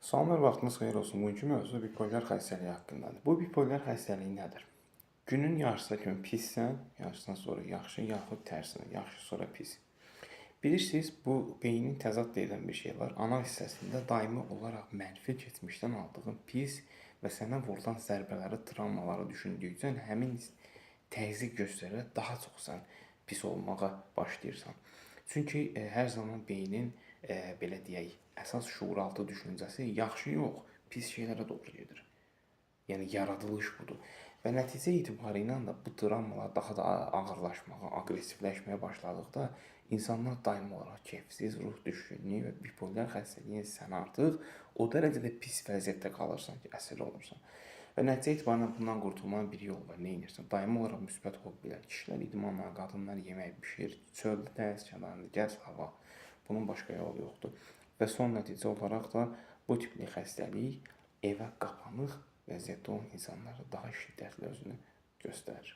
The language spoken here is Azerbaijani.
Salamlar, vaxtınız xeyir olsun. Bugünkü mövzu bipolar xəstəliyi haqqındadır. Bu bipolar xəstəliyi nədir? Günün yarısına kimi pissən, yarısından sonra yaxşı, yaxud tərsinə, yaxşı sonra pis. Bilirsiniz, bu beynin təzad deyilən bir şey var. Ana hissəsində daimi olaraq mənfi keçmişdən aldığın pis və sənə vurulan zərbələri, travmaları düşündükcə həmin təzyiq göstərərək daha çox sən pis olmağa başlayırsan. Çünki hər zaman beynin belə deyək, əsas şuuraltı düşüncəsi yaxşı yox, pis şeylərə doğru gedir. Yəni yaradılış budur. Və nəticə etibarilə də bu travmalar daha da ağırlaşmağa, aqressivləşməyə başladıqda insanlar daimi olaraq keyfsiz, ruh düşkünlüyü və bipolar xəstəliyin sənə artıq o dərəcədə pis vəziyyətdə qalırsan ki, əsir olursan. Və nəticə etibarilə bundan qurtulmanın bir yolu var. Nə edirsən? Daimi olaraq müsbət hobbilər, kişilər idmanla, qadınlar yemək bişir, çöldə dəniz kənarında gəz hava. Bunun başqa yolu yoxdur. Və son nəticə olaraq da bu tipli xəstəlik evə qapanıq vəziyyətdə olan insanlara daha şiddətli özünü göstərir.